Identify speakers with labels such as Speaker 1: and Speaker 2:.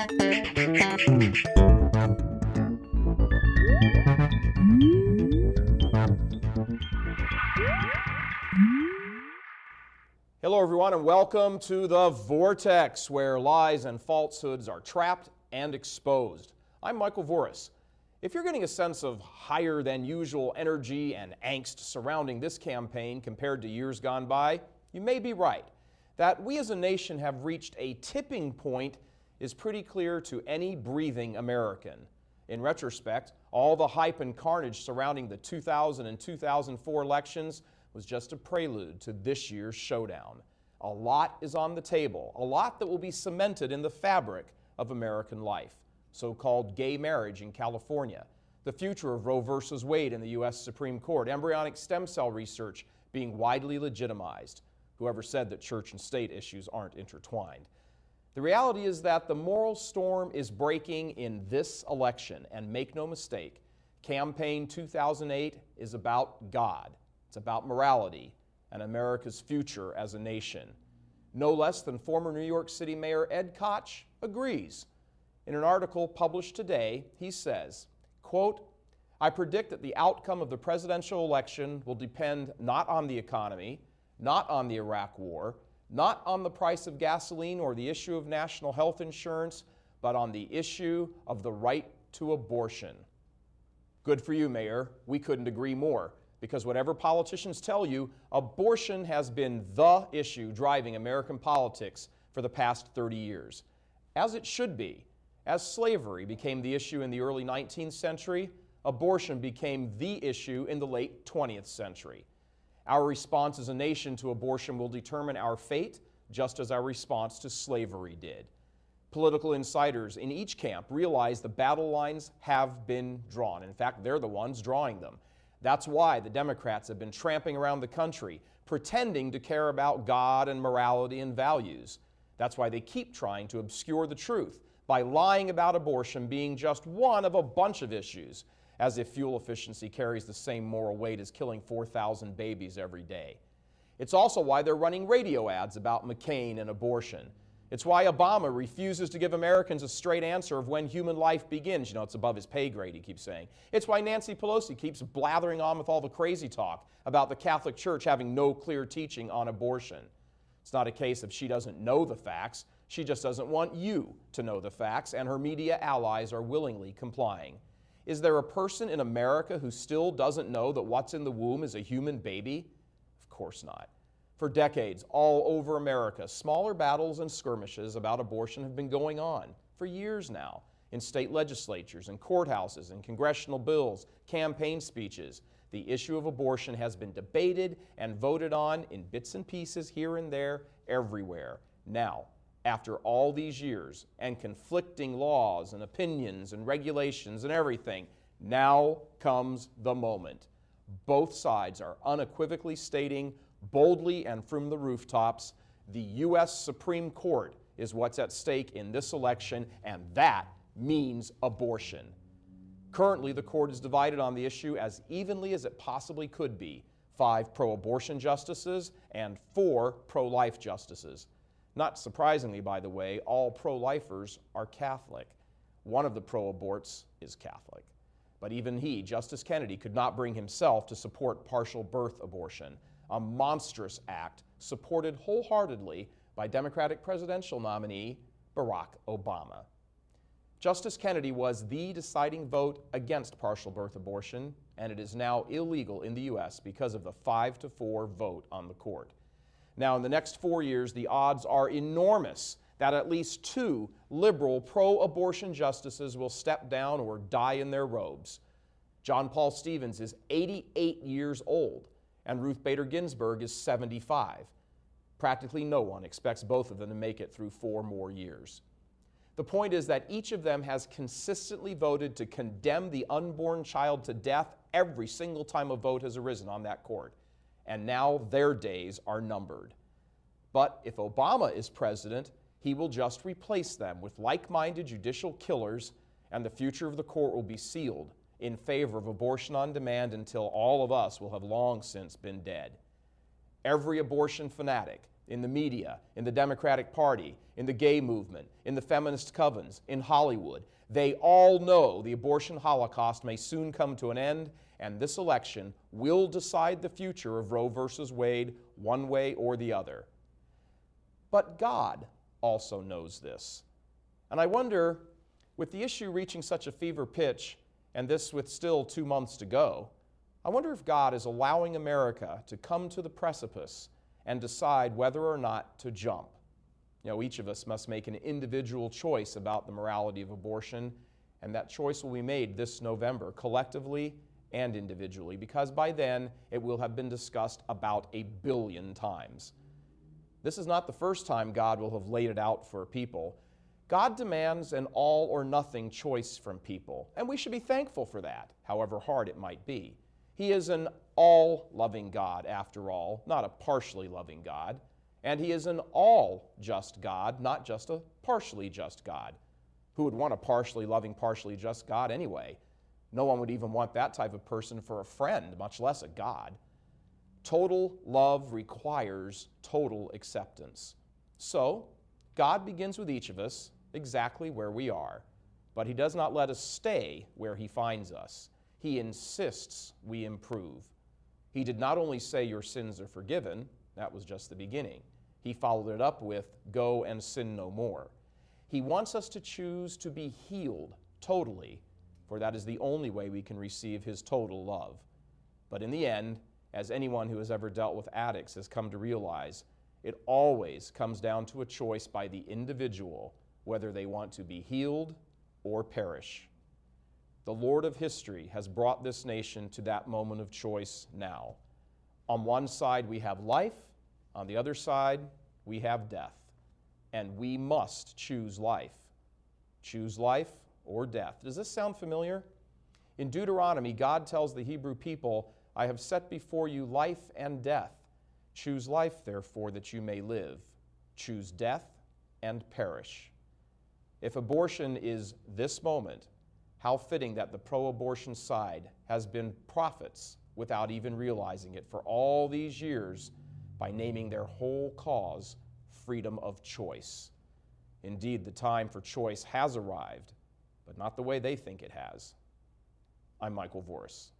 Speaker 1: Hello everyone and welcome to The Vortex, where lies and falsehoods are trapped and exposed. I'm Michael Voris. If you're getting a sense of higher than usual energy and angst surrounding this campaign compared to years gone by, you may be right. That we as a nation have reached a tipping point is pretty clear to any breathing American. In retrospect, all the hype and carnage surrounding the 2000 and 2004 elections was just a prelude to this year's showdown. A lot is on the table, a lot that will be cemented in the fabric of American life. So-called gay marriage in California, the future of Roe v. Wade in the U.S. Supreme Court, embryonic stem cell research being widely legitimized. Whoever said that church and state issues aren't intertwined. The reality is that the moral storm is breaking in this election, and make no mistake, Campaign 2008 is about God. It's about morality and America's future as a nation. No less than former New York City Mayor Ed Koch agrees. In an article published today, he says, quote, "I predict that the outcome of the presidential election will depend not on the economy, not on the Iraq War, not on the price of gasoline or the issue of national health insurance, but on the issue of the right to abortion." Good for you, Mayor. We couldn't agree more. Because whatever politicians tell you, abortion has been the issue driving American politics for the past 30 years. As it should be. As slavery became the issue in the early 19th century, abortion became the issue in the late 20th century. Our response as a nation to abortion will determine our fate, just as our response to slavery did. Political insiders in each camp realize the battle lines have been drawn. In fact, they're the ones drawing them. That's why the Democrats have been tramping around the country, pretending to care about God and morality and values. That's why they keep trying to obscure the truth by lying about abortion being just one of a bunch of issues, as if fuel efficiency carries the same moral weight as killing 4,000 babies every day. It's also why they're running radio ads about McCain and abortion. It's why Obama refuses to give Americans a straight answer of when human life begins. You know, it's above his pay grade, he keeps saying. It's why Nancy Pelosi keeps blathering on with all the crazy talk about the Catholic Church having no clear teaching on abortion. It's not a case of she doesn't know the facts. She just doesn't want you to know the facts, and her media allies are willingly complying. Is there a person in America who still doesn't know that what's in the womb is a human baby? Of course not. For decades, all over America, smaller battles and skirmishes about abortion have been going on for years now in state legislatures and courthouses and congressional bills, campaign speeches. The issue of abortion has been debated and voted on in bits and pieces here and there, everywhere. Now, after all these years and conflicting laws and opinions and regulations and everything, now comes the moment. Both sides are unequivocally stating boldly and from the rooftops, the U.S. Supreme Court is what's at stake in this election, and that means abortion. Currently, the court is divided on the issue as evenly as it possibly could be. 5 pro-abortion justices and 4 pro-life justices. Not surprisingly, by the way, all pro-lifers are Catholic. One of the pro-aborts is Catholic. But even he, Justice Kennedy, could not bring himself to support partial birth abortion, a monstrous act supported wholeheartedly by Democratic presidential nominee Barack Obama. Justice Kennedy was the deciding vote against partial birth abortion, and it is now illegal in the U.S. because of the 5-4 vote on the court. Now, in the next 4 years, the odds are enormous that at least 2 liberal pro-abortion justices will step down or die in their robes. John Paul Stevens is 88 years old, and Ruth Bader Ginsburg is 75. Practically no one expects both of them to make it through 4 more years. The point is that each of them has consistently voted to condemn the unborn child to death every single time a vote has arisen on that court. And now their days are numbered. But if Obama is president, he will just replace them with like-minded judicial killers, and the future of the court will be sealed in favor of abortion on demand until all of us will have long since been dead. Every abortion fanatic in the media, in the Democratic Party, in the gay movement, in the feminist covens, in Hollywood. They all know the abortion holocaust may soon come to an end, and this election will decide the future of Roe versus Wade one way or the other. But God also knows this. And I wonder, with the issue reaching such a fever pitch, and this with still 2 months to go, I wonder if God is allowing America to come to the precipice and decide whether or not to jump. You know, each of us must make an individual choice about the morality of abortion, and that choice will be made this November, collectively and individually, because by then it will have been discussed about 1 billion times. This is not the first time God will have laid it out for people. God demands an all or nothing choice from people, and we should be thankful for that, however hard it might be. He is an all-loving God, after all, not a partially loving God. And He is an all-just God, not just a partially just God. Who would want a partially loving, partially just God anyway? No one would even want that type of person for a friend, much less a God. Total love requires total acceptance. So, God begins with each of us exactly where we are, but He does not let us stay where He finds us. He insists we improve. He did not only say your sins are forgiven, that was just the beginning. He followed it up with, go and sin no more. He wants us to choose to be healed totally, for that is the only way we can receive His total love. But in the end, as anyone who has ever dealt with addicts has come to realize, it always comes down to a choice by the individual, whether they want to be healed or perish. The Lord of history has brought this nation to that moment of choice now. On one side we have life, on the other side we have death, and we must choose life. Choose life or death. Does this sound familiar? In Deuteronomy, God tells the Hebrew people, I have set before you life and death. Choose life, therefore, that you may live. Choose death and perish. If abortion is this moment, how fitting that the pro-abortion side has been prophets without even realizing it for all these years by naming their whole cause freedom of choice. Indeed, the time for choice has arrived, but not the way they think it has. I'm Michael Voris.